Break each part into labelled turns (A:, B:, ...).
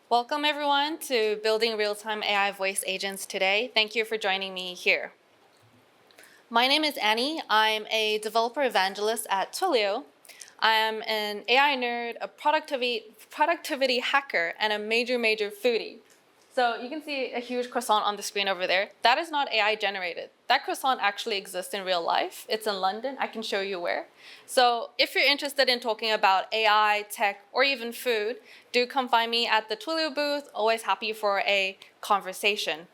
A: Welcome everyone to Building Real-Time AI Voice Agents today. Thank you for joining me here. My name is Annie. I'm a developer evangelist at Twilio. I am an AI nerd, a productivity hacker, and a major foodie. So you can see a huge croissant on the screen over there. That is not AI generated. That croissant actually exists in real life. It's in London. I can show you where. So if you're interested in talking about AI, tech, or even food, do come find me at the Twilio booth. Always happy for a conversation.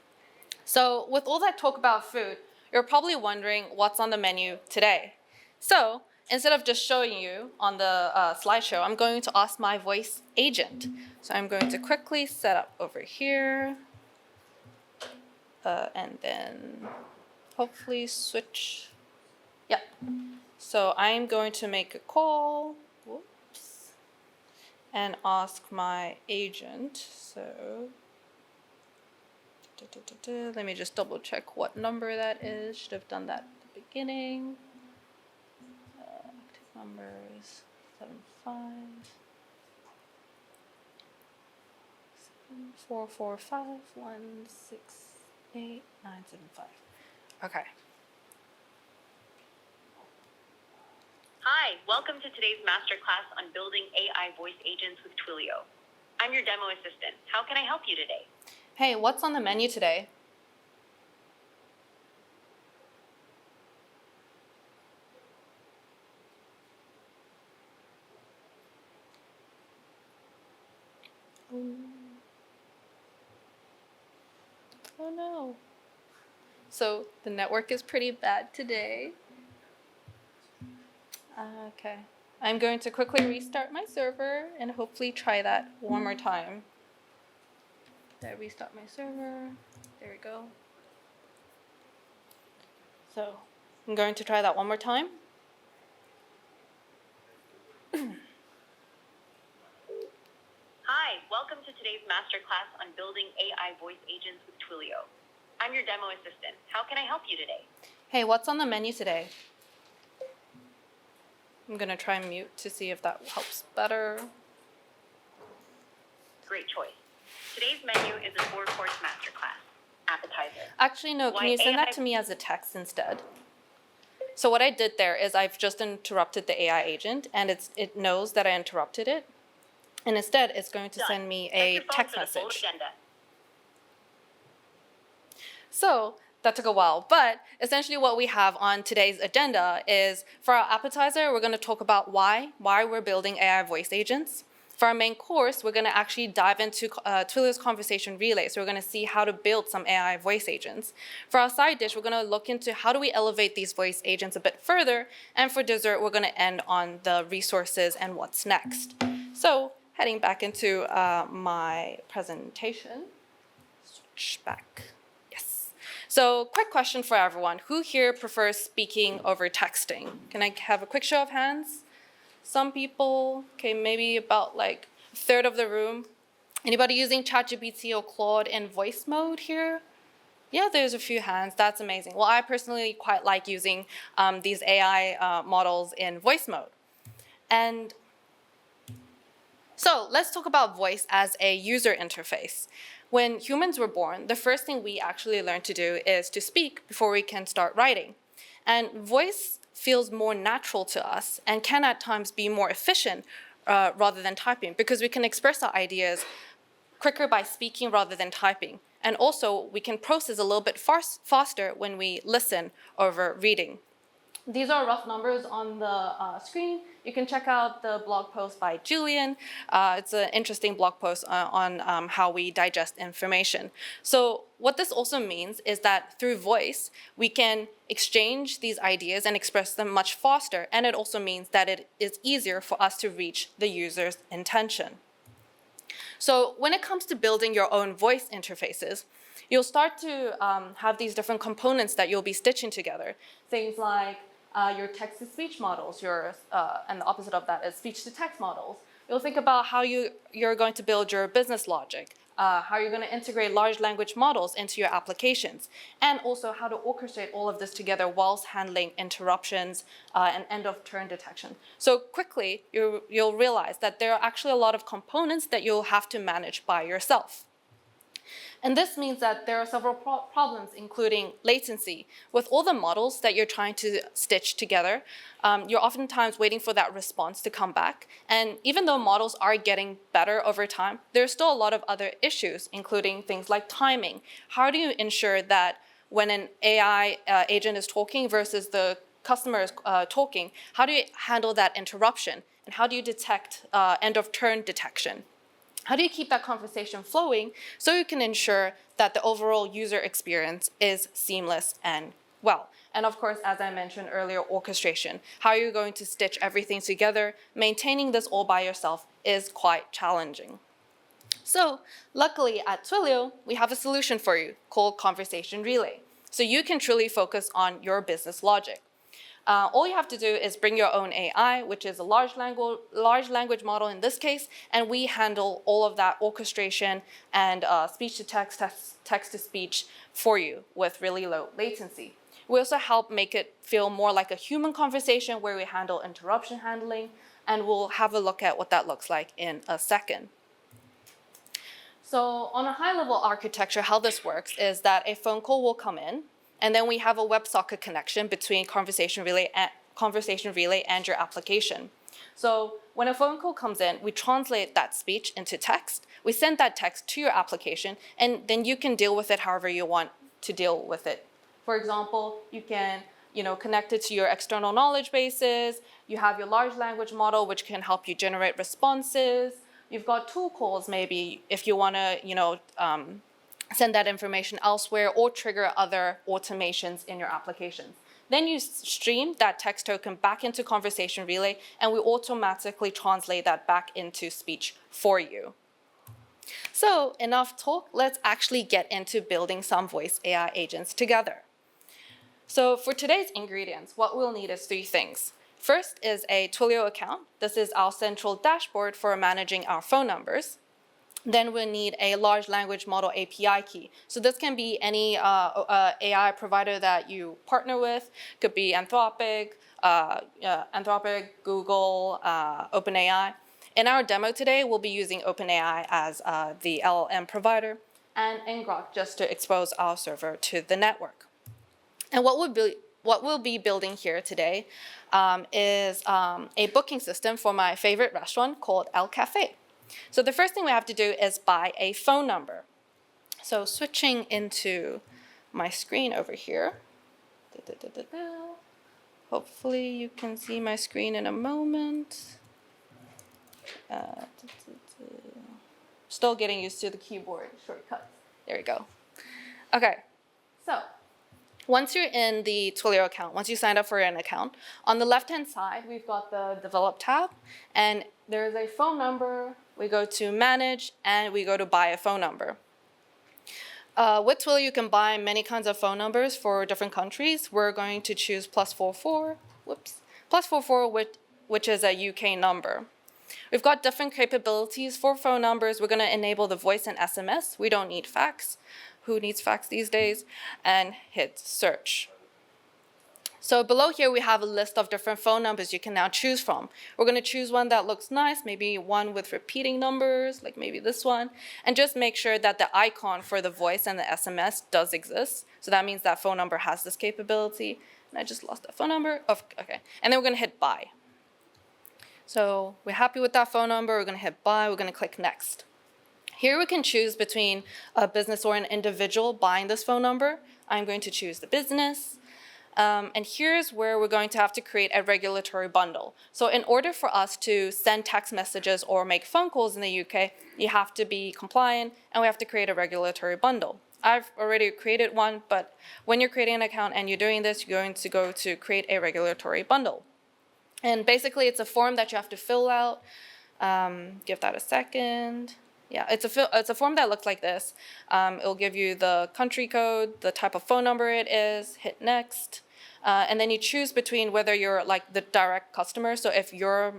A: So with all that talk about food, you're probably wondering what's on the menu today. So instead of just showing you on the slideshow, I'm going to ask my voice agent. So I'm going to quickly set up over here and then hopefully switch. Yeah. So I'm going to make a call. Whoops. And ask my agent. So let me just double check what number that is. Should have done that at the beginning. Active numbers 757445168 Okay.
B: Hi, welcome to today's masterclass on building AI voice agents with Twilio. I'm your demo assistant. How can I help you today?
A: Hey, what's on the menu today? Oh no. So the network is pretty bad today. Okay. I'm going to quickly restart my server and hopefully try that one more time. Did I restart my server? There we go. So I'm going to try that one more time.
B: Hi, welcome to today's masterclass on building AI voice agents with Twilio. I'm your demo assistant. How can I help you today?
A: Hey, what's on the menu today? I'm going to try mute to see if that helps better.
B: Great choice. Today's menu is a 4-course masterclass. Appetizer.
A: Actually, no, can you send that to me as a text instead? So what I did there is I've just interrupted the AI agent, and it knows that I interrupted it. And instead, it's going to send me a text message. So that took a while, but essentially what we have on today's agenda is for our appetizer, we're going to talk about why we're building AI voice agents. For our main course, we're going to actually dive into Twilio's conversation relay. So we're going to see how to build some AI voice agents. For our side dish, we're going to look into how do we elevate these voice agents a bit further. And for dessert, we're going to end on the resources and what's next. So heading back into my presentation, switch back. Yes. So quick question for everyone. Who here prefers speaking over texting? Can I have a quick show of hands? Some people, okay, maybe about like a third of the room. Anybody using ChatGPT or Claude in voice mode here? Yeah, there's a few hands. That's amazing. Well, I personally quite like using these AI models in voice mode. And so let's talk about voice as a user interface. When humans were born, the first thing we actually learned to do is to speak before we can start writing. And voice feels more natural to us and can at times be more efficient rather than typing because we can express our ideas quicker by speaking rather than typing. And also, we can process a little bit faster when we listen over reading. These are rough numbers on the screen. You can check out the blog post by Julian. It's an interesting blog post on how we digest information. So what this also means is that through voice, we can exchange these ideas and express them much faster. And it also means that it is easier for us to reach the user's intention. So when it comes to building your own voice interfaces, you'll start to have these different components that you'll be stitching together. Things like your text-to-speech models, and the opposite of that is speech-to-text models. You'll think about how you're going to build your business logic, how you're going to integrate large language models into your applications, and also how to orchestrate all of this together whilst handling interruptions and end-of-turn detection. So quickly, you'll realize that there are actually a lot of components that you'll have to manage by yourself. And this means that there are several problems, including latency. With all the models that you're trying to stitch together, you're oftentimes waiting for that response to come back. And even though models are getting better over time, there's still a lot of other issues, including things like timing. How do you ensure that when an AI agent is talking versus the customer is talking, how do you handle that interruption? And how do you detect end-of-turn detection? How do you keep that conversation flowing so you can ensure that the overall user experience is seamless and well? And of course, as I mentioned earlier, orchestration. How you're going to stitch everything together, maintaining this all by yourself is quite challenging. So luckily at Twilio, we have a solution for you called Conversation Relay. So you can truly focus on your business logic. All you have to do is bring your own AI, which is a large language model in this case, and we handle all of that orchestration and speech-to-text, text-to-speech for you with really low latency. We also help make it feel more like a human conversation where we handle interruption handling, and we'll have a look at what that looks like in a second. So on a high-level architecture, how this works is that a phone call will come in, and then we have a WebSocket connection between Conversation Relay and your application. So when a phone call comes in, we translate that speech into text. We send that text to your application, and then you can deal with it however you want to deal with it. For example, you can connect it to your external knowledge bases. You have your large language model, which can help you generate responses. You've got tool calls, maybe, if you want to send that information elsewhere or trigger other automations in your applications. Then you stream that text token back into Conversation Relay, and we automatically translate that back into speech for you. So enough talk, let's actually get into building some voice AI agents together. So for today's ingredients, what we'll need is 3 things. First is a Twilio account. This is our central dashboard for managing our phone numbers. Then we'll need a large language model API key. So this can be any AI provider that you partner with. Could be Anthropic, Google, OpenAI. In our demo today, we'll be using OpenAI as the LLM provider, and Ngrok just to expose our server to the network. And what we'll be building here today is a booking system for my favorite restaurant called El Cafe. So the first thing we have to do is buy a phone number. So switching into my screen over here. Hopefully you can see my screen in a moment. Still getting used to the keyboard shortcuts. There we go. Okay, so once you're in the Twilio account, once you signed up for an account, on the left-hand side, we've got the Develop tab, and there's a phone number. We go to Manage, and we go to Buy a Phone Number. With Twilio, you can buy many kinds of phone numbers for different countries. We're going to choose +44, which is a UK number. We've got different capabilities for phone numbers. We're going to enable the voice and SMS. We don't need fax. Who needs fax these days? And hit search. So below here, we have a list of different phone numbers you can now choose from. We're going to choose one that looks nice, maybe one with repeating numbers, like maybe this one, and just make sure that the icon for the voice and the SMS does exist. So that means that phone number has this capability. And I just lost that phone number. Oh, okay. And then we're going to hit Buy. So we're happy with that phone number. We're going to hit Buy. We're going to click Next. Here we can choose between a business or an individual buying this phone number. I'm going to choose the business. And here's where we're going to have to create a regulatory bundle. So in order for us to send text messages or make phone calls in the UK, you have to be compliant, and we have to create a regulatory bundle. I've already created one, but when you're creating an account and you're doing this, you're going to go to create a regulatory bundle. And basically, it's a form that you have to fill out. Give that a second. Yeah, it's a form that looks like this. It'll give you the country code, the type of phone number it is, hit next. And then you choose between whether you're like the direct customer, so if you're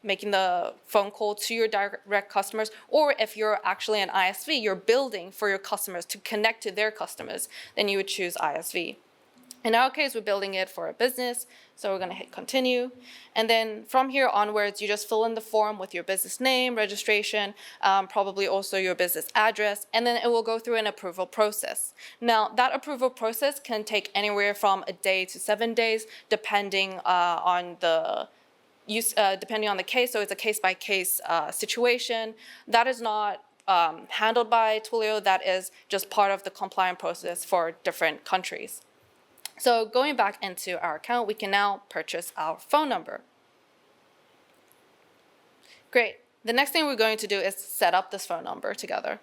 A: making the phone call to your direct customers, or if you're actually an ISV, you're building for your customers to connect to their customers, then you would choose ISV. In our case, we're building it for a business, so we're going to hit continue. And then from here onwards, you just fill in the form with your business name, registration, probably also your business address, and then it will go through an approval process. Now, that approval process can take anywhere from a day to 7 days, depending on the depending on the case. So it's a case-by-case situation. That is not handled by Twilio. That is just part of the compliance process for different countries. So going back into our account, we can now purchase our phone number. Great. The next thing we're going to do is set up this phone number together.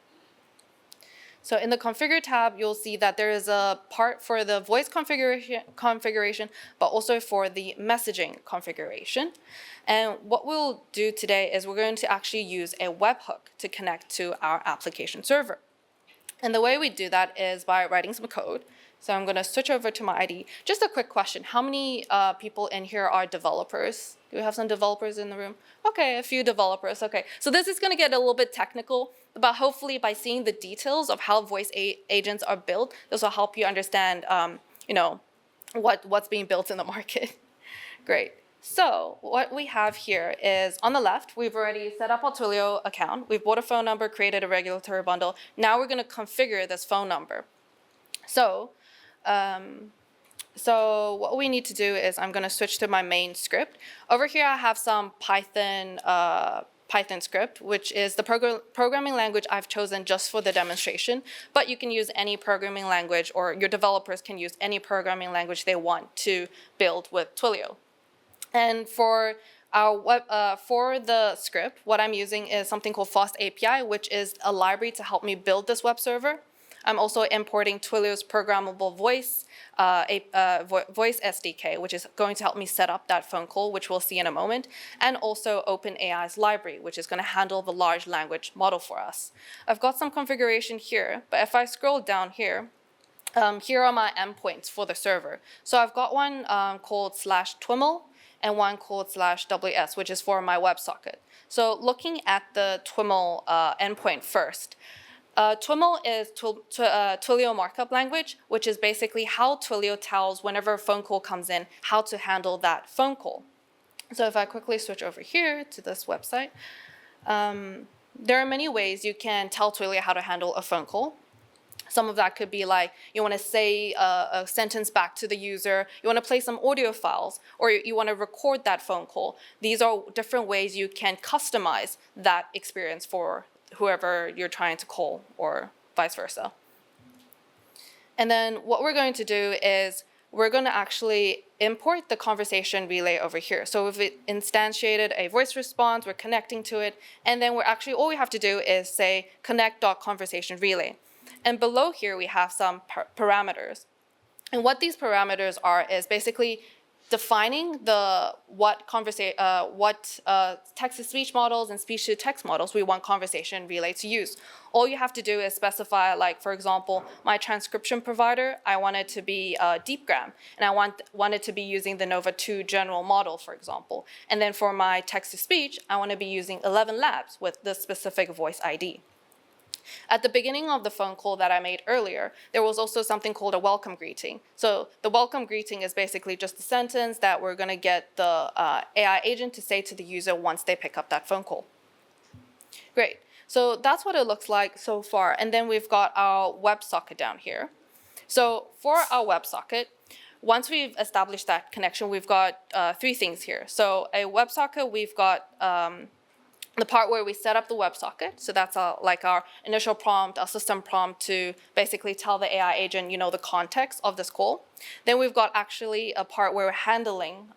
A: So in the Configure tab, you'll see that there is a part for the voice configuration, but also for the messaging configuration. And what we'll do today is we're going to actually use a webhook to connect to our application server. And the way we do that is by writing some code. So I'm going to switch over to my IDE. Just a quick question. How many people in here are developers? Do we have some developers in the room? Okay, a few developers. Okay, so this is going to get a little bit technical, but hopefully by seeing the details of how voice agents are built, this will help you understand, what's being built in the market. Great. So what we have here is on the left, we've already set up our Twilio account. We've bought a phone number, created a regulatory bundle. Now we're going to configure this phone number. So what we need to do is I'm going to switch to my main script. Over here, I have some Python script, which is the programming language I've chosen just for the demonstration. But you can use any programming language, or your developers can use any programming language they want to build with Twilio. And for our for the script, what I'm using is something called Fast API, which is a library to help me build this web server. I'm also importing Twilio's programmable voice SDK, which is going to help me set up that phone call, which we'll see in a moment, and also OpenAI's library, which is going to handle the large language model for us. I've got some configuration here, but if I scroll down here, here are my endpoints for the server. So I've got one called /twiml and one called /ws, which is for my WebSocket. So looking at the twiml endpoint first, TWIML is Twilio markup language, which is basically how Twilio tells whenever a phone call comes in how to handle that phone call. So if I quickly switch over here to this website, there are many ways you can tell Twilio how to handle a phone call. Some of that could be like you want to say a sentence back to the user, you want to play some audio files, or you want to record that phone call. These are different ways you can customize that experience for whoever you're trying to call, or vice versa. And then what we're going to do is we're going to actually import the conversation relay over here. So we've instantiated a voice response, we're connecting to it, and then all we have to do is say connect.conversation relay. And below here we have some parameters. And what these parameters are is basically defining what text-to-speech models and speech-to-text models we want conversation relay to use. All you have to do is specify, like, for example, my transcription provider, I want it to be DeepGram, and I want it to be using the Nova 2 general model, for example. And then for my text-to-speech, I want to be using 11 Labs with the specific voice ID. At the beginning of the phone call that I made earlier, there was also something called a welcome greeting. So the welcome greeting is basically just a sentence that we're going to get the AI agent to say to the user once they pick up that phone call. Great. So that's what it looks like so far. And then we've got our WebSocket down here. So for our WebSocket, once we've established that connection, we've got 3 things here. So a WebSocket, we've got the part where we set up the WebSocket. So that's like our initial prompt, our system prompt to basically tell the AI agent, the context of this call. Then we've got actually a part where we're handling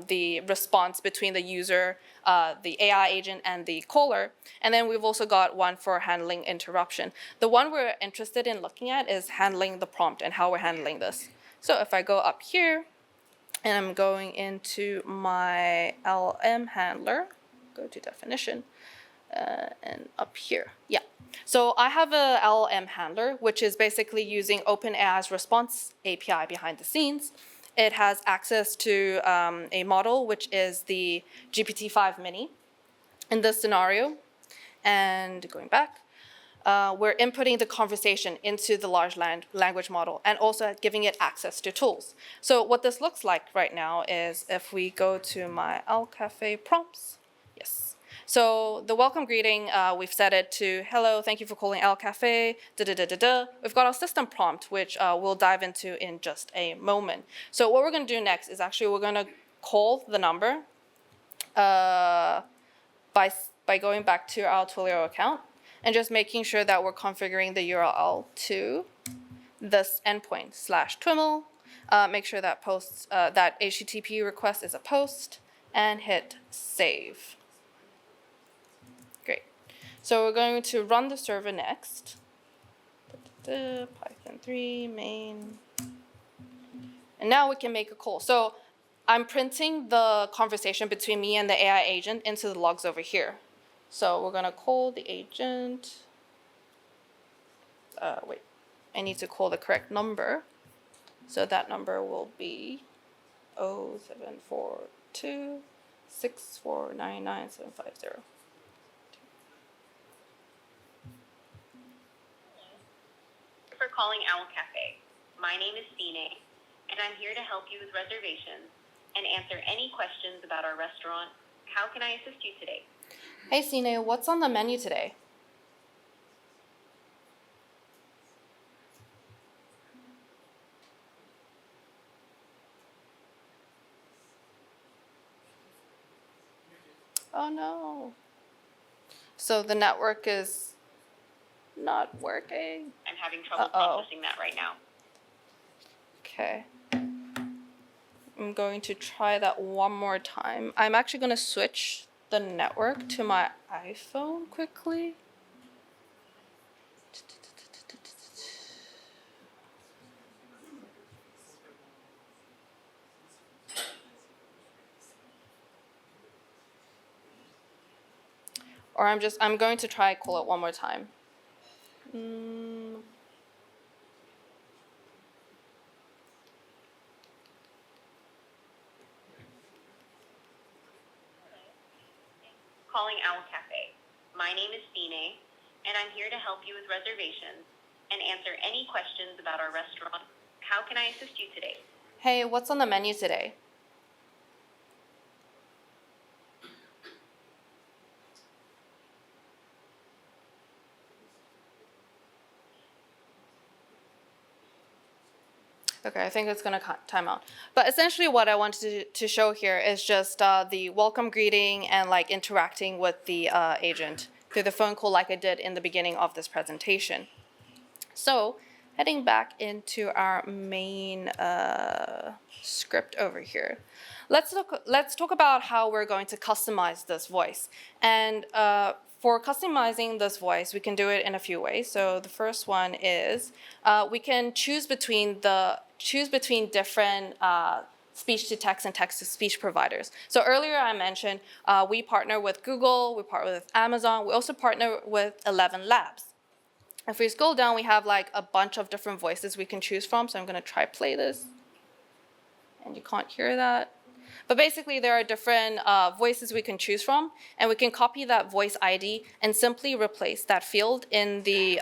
A: the response between the user, the AI agent, and the caller. And then we've also got one for handling interruption. The one we're interested in looking at is handling the prompt and how we're handling this. So if I go up here, and I'm going into my LM handler, go to definition, and up here, yeah. So I have a LLM handler, which is basically using OpenAI's response API behind the scenes. it has access to a model, which is the GPT-5 Mini in this scenario. And going back, we're inputting the conversation into the large language model and also giving it access to tools. So what this looks like right now is if we go to my Alcafe prompts, yes. So the welcome greeting, we've set it to, hello, thank you for calling Alcafe, da-da-da-da-da. We've got our system prompt, which we'll dive into in just a moment. So what we're going to do next is actually we're going to call the number by going back to our Twilio account and just making sure that we're configuring the URL to this endpoint /twiml. Make sure that that HTTP request is a post and hit save. Great. So we're going to run the server next. Python 3 main. And now we can make a call. So I'm printing the conversation between me and the AI agent into the logs over here. So we're going to call the agent. Wait, I need to call the correct number. So that number will be 0742 6499750.
B: For calling Owl Cafe. My name is Sine, and I'm here to help you with reservations and answer any questions about our restaurant. How can I assist you today?
A: Hey Sine, what's on the menu today? Oh no. So the network is not working.
B: I'm having trouble processing that right now.
A: Okay. I'm going to try that one more time. I'm actually going to switch the network to my iPhone quickly. Or I'm going to try call it one more time.
B: Calling Owl Cafe. My name is Sine, and I'm here to help you with reservations and answer any questions about our restaurant. How can I assist you today?
A: Hey, what's on the menu today? Okay, I think it's going to time out. But essentially what I wanted to show here is just the welcome greeting and like interacting with the agent through the phone call like I did in the beginning of this presentation. So heading back into our main script over here, let's talk about how we're going to customize this voice. And for customizing this voice, we can do it in a few ways. So the first one is we can choose between different speech-to-text and text-to-speech providers. So earlier I mentioned we partner with Google, we partner with Amazon, we also partner with 11 Labs. If we scroll down, we have like a bunch of different voices we can choose from. So I'm going to try play this. And you can't hear that. But basically, there are different voices we can choose from. And we can copy that voice ID and simply replace that field in the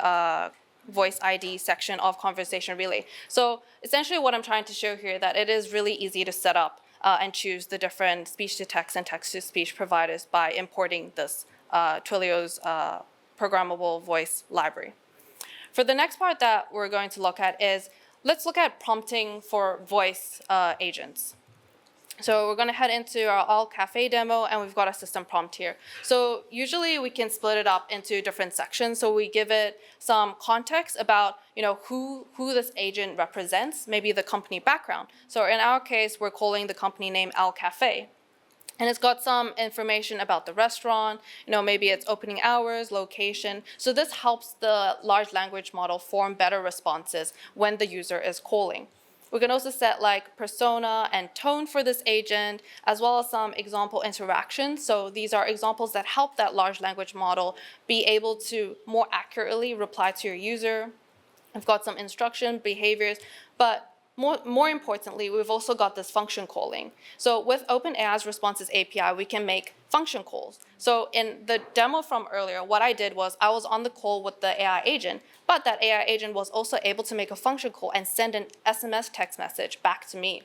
A: voice ID section of Conversation Relay. So essentially what I'm trying to show here that it is really easy to set up and choose the different speech-to-text and text-to-speech providers by importing this Twilio's programmable voice library. For the next part that we're going to look at is, let's look at prompting for voice agents. So we're going to head into our All Cafe demo, and we've got a system prompt here. So usually we can split it up into different sections. So we give it some context about who this agent represents, maybe the company background. So in our case, we're calling the company name Al Cafe. And it's got some information about the restaurant, maybe its opening hours, location. So this helps the large language model form better responses when the user is calling. We can also set like persona and tone for this agent, as well as some example interactions. So these are examples that help that large language model be able to more accurately reply to your user. We've got some instruction, behaviors, but more importantly, we've also got this function calling. So with OpenAI's Responses API, we can make function calls. So in the demo from earlier, what I did was I was on the call with the AI agent, but that AI agent was also able to make a function call and send an SMS text message back to me.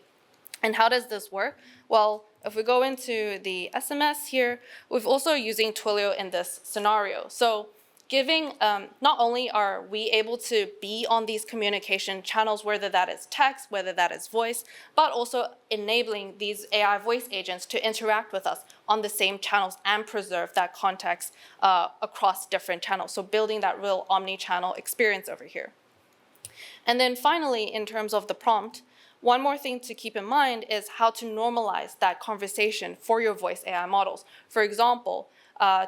A: And how does this work? Well, if we go into the SMS here, we're also using Twilio in this scenario. So giving, not only are we able to be on these communication channels, whether that is text, whether that is voice, but also enabling these AI voice agents to interact with us on the same channels and preserve that context across different channels. So building that real omni-channel experience over here. And then finally, in terms of the prompt, one more thing to keep in mind is how to normalize that conversation for your voice AI models. For example,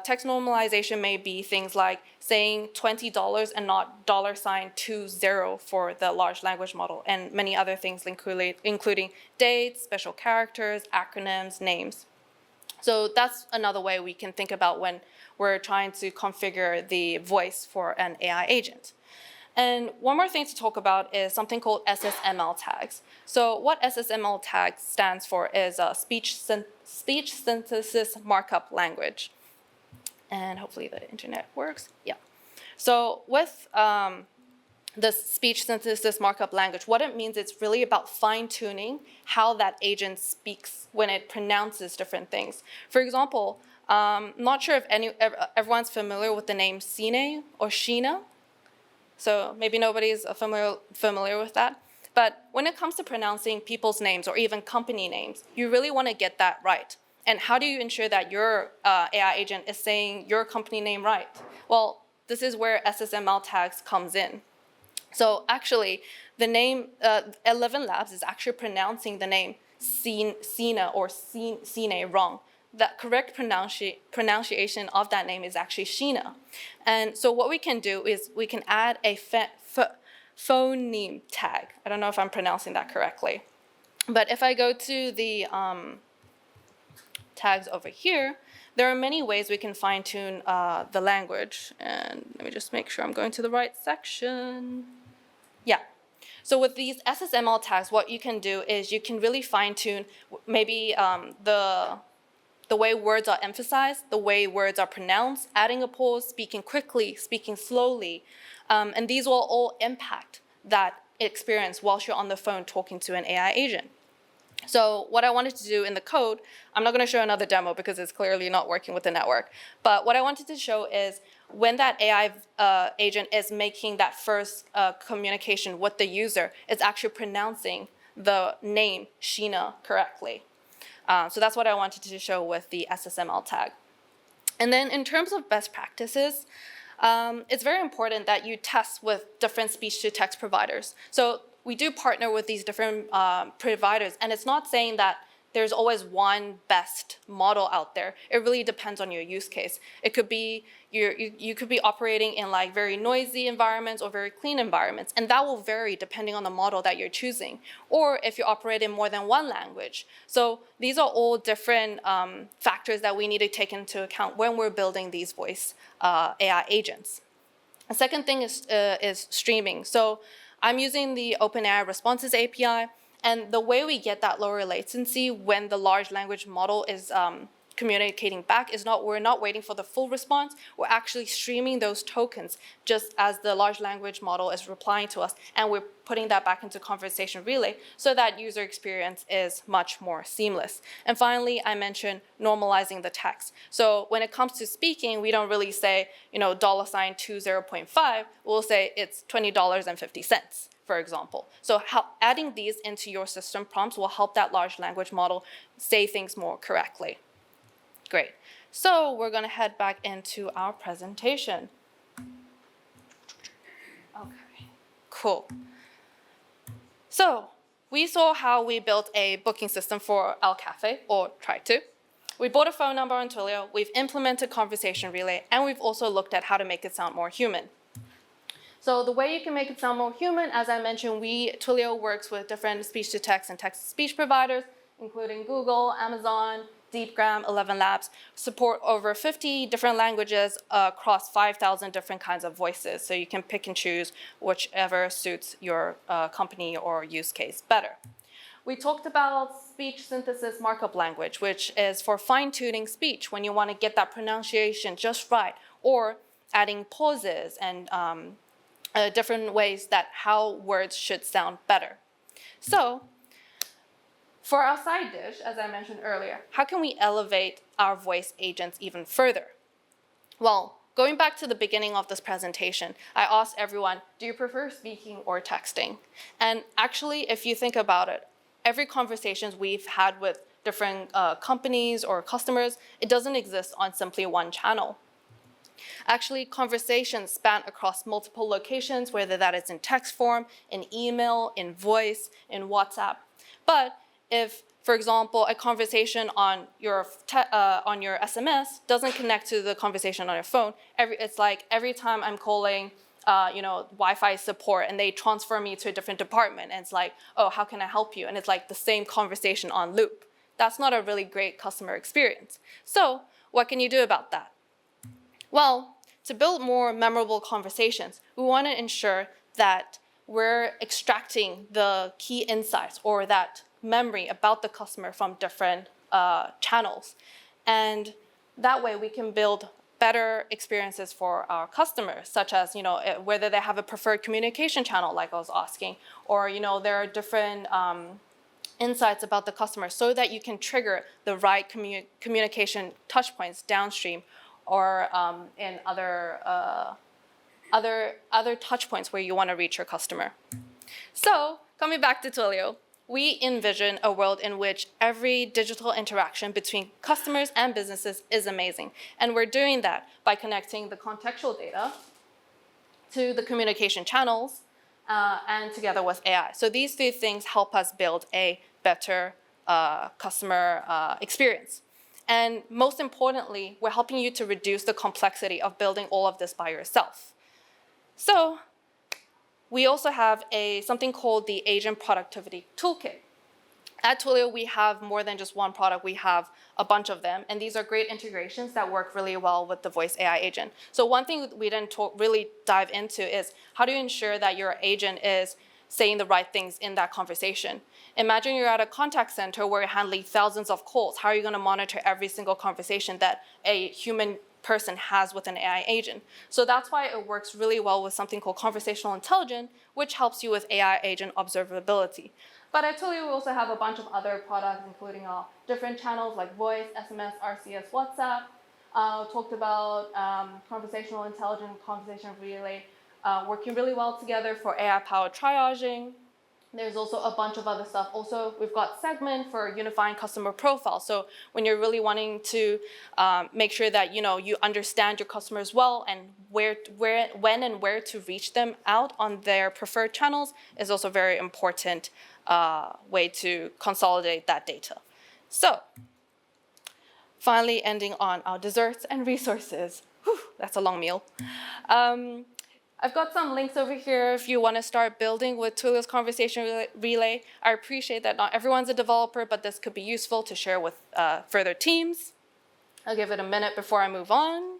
A: text normalization may be things like saying $20 and not $20 for the large language model, and many other things including dates, special characters, acronyms, names. So that's another way we can think about when we're trying to configure the voice for an AI agent. And one more thing to talk about is something called SSML tags. So what SSML tag stands for is a speech synthesis markup language. And hopefully the internet works. Yeah. So with the speech synthesis markup language, what it means, it's really about fine-tuning how that agent speaks when it pronounces different things. For example, I'm not sure if everyone's familiar with the name Sine or Sheena. So maybe nobody's familiar with that. But when it comes to pronouncing people's names or even company names, you really want to get that right. And how do you ensure that your AI agent is saying your company name right? Well, this is where SSML tags comes in. So actually, the name 11 Labs is actually pronouncing the name Sina or Sine wrong. The correct pronunciation of that name is actually Sheena. And so what we can do is we can add a phoneme tag. I don't know if I'm pronouncing that correctly. But if I go to the tags over here, there are many ways we can fine-tune the language. And let me just make sure I'm going to the right section. Yeah. So with these SSML tags, what you can do is you can really fine-tune maybe the way words are emphasized, the way words are pronounced, adding a pause, speaking quickly, speaking slowly. And these will all impact that experience whilst you're on the phone talking to an AI agent. So what I wanted to do in the code, I'm not going to show another demo because it's clearly not working with the network. But what I wanted to show is when that AI agent is making that first communication with the user, it's actually pronouncing the name Sheena correctly. So that's what I wanted to show with the SSML tag. And then in terms of best practices, it's very important that you test with different speech-to-text providers. So we do partner with these different providers, and it's not saying that there's always one best model out there. It really depends on your use case. It could be you could be operating in like very noisy environments or very clean environments, and that will vary depending on the model that you're choosing. Or if you operate in more than one language. So these are all different factors that we need to take into account when we're building these voice AI agents. The second thing is streaming. So I'm using the OpenAI Responses API. And the way we get that lower latency when the large language model is communicating back is we're not waiting for the full response. We're actually streaming those tokens just as the large language model is replying to us, and we're putting that back into Conversation Relay so that user experience is much more seamless. And finally, I mentioned normalizing the text. So when it comes to speaking, we don't really say, $20.5. We'll say it's $20.50. For example. So adding these into your system prompts will help that large language model say things more correctly. Great. So we're going to head back into our presentation. Okay, cool. So we saw how we built a booking system for El Cafe, or tried to. We bought a phone number on Twilio, we've implemented Conversation Relay, and we've also looked at how to make it sound more human. So the way you can make it sound more human, as I mentioned, Twilio works with different speech-to-text and text-to-speech providers, including Google, Amazon, Deepgram, 11 Labs, support over 50 different languages across 5,000 different kinds of voices. So you can pick and choose whichever suits your company or use case better. We talked about speech synthesis markup language, which is for fine-tuning speech when you want to get that pronunciation just right, or adding pauses and different ways that how words should sound better. So, for our side dish, as I mentioned earlier, how can we elevate our voice agents even further? Well, going back to the beginning of this presentation, I asked everyone, do you prefer speaking or texting? And actually, if you think about it, every conversation we've had with different companies or customers, it doesn't exist on simply one channel. Actually, conversations span across multiple locations, whether that is in text form, in email, in voice, in WhatsApp. But if, for example, a conversation on your SMS doesn't connect to the conversation on your phone, it's like every time I'm calling Wi-Fi support and they transfer me to a different department, and it's like, oh, how can I help you? And it's like the same conversation on loop. That's not a really great customer experience. So what can you do about that? Well, to build more memorable conversations, we want to ensure that we're extracting the key insights or that memory about the customer from different channels. And that way we can build better experiences for our customers, such as whether they have a preferred communication channel, like I was asking, or there are different insights about the customer so that you can trigger the right communication touchpoints downstream or in other touch points where you want to reach your customer. So coming back to Twilio, we envision a world in which every digital interaction between customers and businesses is amazing. And we're doing that by connecting the contextual data to the communication channels and together with AI. So these three things help us build a better customer experience. And most importantly, we're helping you to reduce the complexity of building all of this by yourself. So we also have something called the Agent Productivity Toolkit. At Twilio, we have more than just one product. We have a bunch of them, and these are great integrations that work really well with the voice AI agent. So one thing we didn't really dive into is how do you ensure that your agent is saying the right things in that conversation. Imagine you're at a contact center where you're handling thousands of calls. How are you going to monitor every single conversation that a human person has with an AI agent? So that's why it works really well with something called conversational intelligence, which helps you with AI agent observability. But I told you we also have a bunch of other products, including different channels like voice, SMS, RCS, WhatsApp. Talked about conversational intelligence, conversation relay, working really well together for AI-powered triaging. There's also a bunch of other stuff. Also, we've got Segment for unifying customer profiles. So when you're really wanting to make sure that you understand your customers well and when and where to reach them out on their preferred channels is also a very important way to consolidate that data. So finally, ending on our desserts and resources. Whew, that's a long meal. I've got some links over here if you want to start building with Twilio's Conversation Relay. I appreciate that not everyone's a developer, but this could be useful to share with further teams. I'll give it a minute before I move on.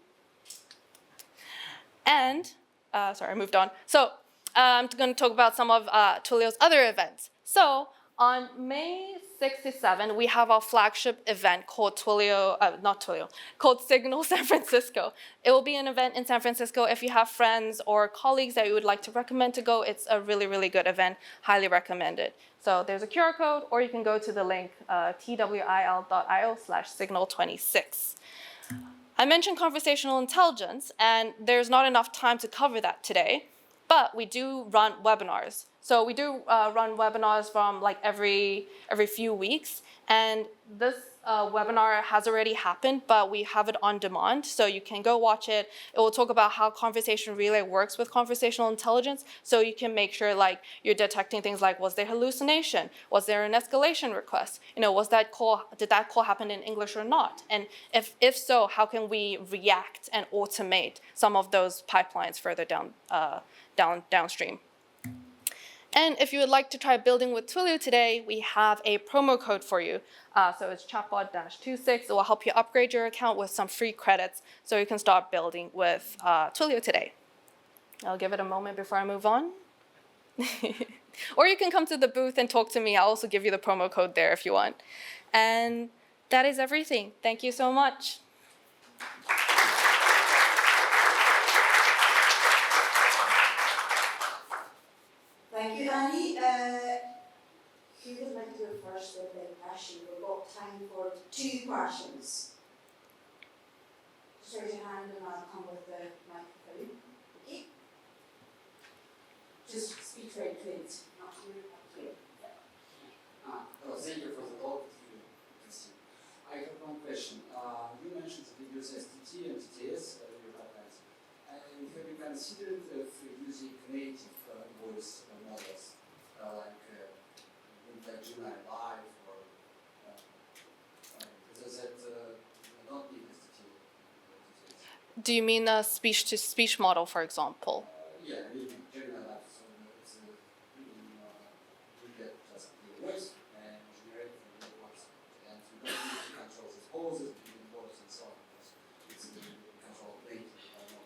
A: And, sorry, I moved on. So I'm going to talk about some of Twilio's other events. So on May 6 to 7, we have our flagship event called called Signal San Francisco. It will be an event in San Francisco. If you have friends or colleagues that you would like to recommend to go, it's a really, really good event. Highly recommend it. So there's a QR code, or you can go to the link twil.io/signal26. I mentioned conversational intelligence, and there's not enough time to cover that today, but we do run webinars. So we do run webinars from like every few weeks, and this webinar has already happened, but we have it on demand, so you can go watch it. It will talk about how Conversation Relay works with conversational intelligence, so you can make sure like you're detecting things like, was there hallucination? Was there an escalation request? Did that call happen in English or not? And if so, how can we react and automate some of those pipelines further downstream? And if you would like to try building with Twilio today, we have a promo code for you. So it's chatbot-26. It will help you upgrade your account with some free credits so you can start building with Twilio today. I'll give it a moment before I move on. Or you can come to the booth and talk to me. I'll also give you the promo code there if you want. And that is everything. Thank you so much.
C: Thank you, Annie. Who would like to go first with the question? We've got time for 2 questions. Just raise your hand and I'll come with the microphone. Okay? Just speak very clearly, not too clear.
D: Thank you for the talk. I have one question. You mentioned that you use STT and TTS in your pipelines. And have you considered using native voice models like Gemini Live or does that not need STT?
A: Do you mean a speech-to-speech model, for example?
D: Yeah, really Gemini Live. So it's you get just the voice and generate from your voice. And you don't need to control the poses, the voice, and so on. It's control native model.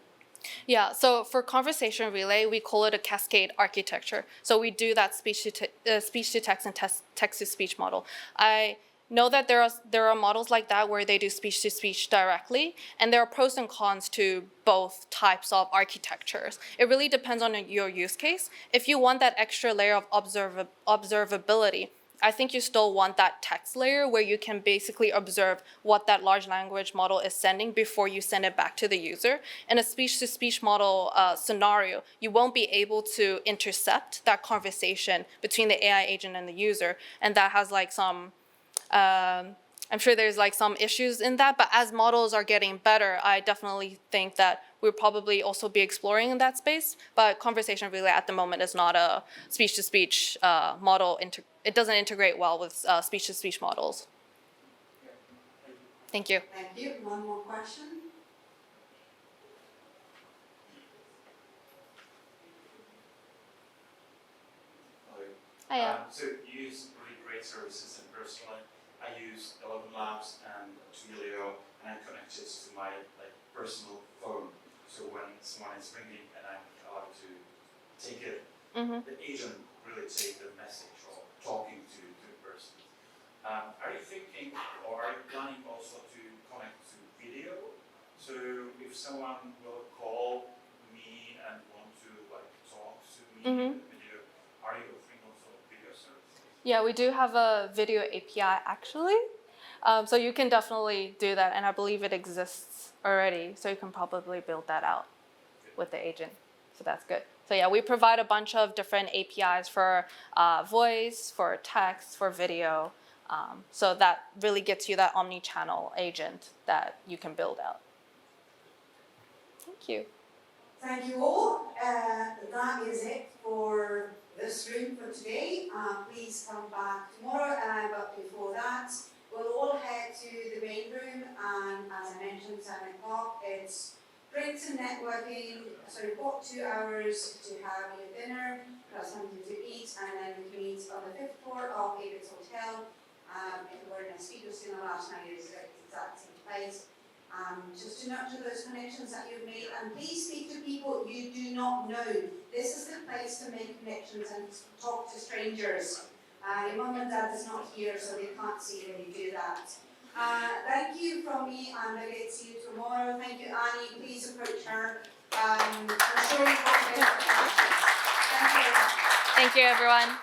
A: Yeah, so for conversation relay, we call it a cascade architecture. So we do that speech to text and text to speech model. I know that there are models like that where they do speech to speech directly, and there are pros and cons to both types of architectures. It really depends on your use case. If you want that extra layer of observability, I think you still want that text layer where you can basically observe what that large language model is sending before you send it back to the user. In a speech-to-speech model scenario, you won't be able to intercept that conversation between the AI agent and the user, and that has like some I'm sure there's like some issues in that, but as models are getting better, I definitely think that we'll probably also be exploring in that space. But conversation relay at the moment is not a speech-to-speech model. It doesn't integrate well with speech-to-speech models. Thank you.
C: Thank you. One more question.
A: Hiya.
E: So you use really great services, and personally, I use 11 Labs and Twilio, and I connect it to my personal phone. So when someone is ringing and I'm allowed to take it, the agent really take the message or talking to the person. Are you thinking, or are you planning also to connect to video? So if someone will call me and want to talk to me in video, are you offering also video services?
A: Yeah, we do have a video API actually. So you can definitely do that, and I believe it exists already. So you can probably build that out with the agent. So that's good. So yeah, we provide a bunch of different APIs for voice, for text, for video. So that really gets you that omni-channel agent that you can build out. Thank you.
C: Thank you all. That is it for this room for today. Please come back tomorrow, but before that, we'll all head to the main room, and as I mentioned, 7 o'clock, it's drinks and networking. So you've got 2 hours to have your dinner, plus something to eat, and then we can meet on the 5th floor of David's Hotel. If you were in a speaker cinema last night, it's the exact same place. Just to nurture those connections that you've made, and please speak to people you do not know. This is the place to make connections and talk to strangers. Your mum and dad is not here, so they can't see when you do that. Thank you from me, and I'll get to see you tomorrow. Thank you, Annie. Please approach her. I'm sure you've got better questions. Thank you.
A: Thank you, everyone.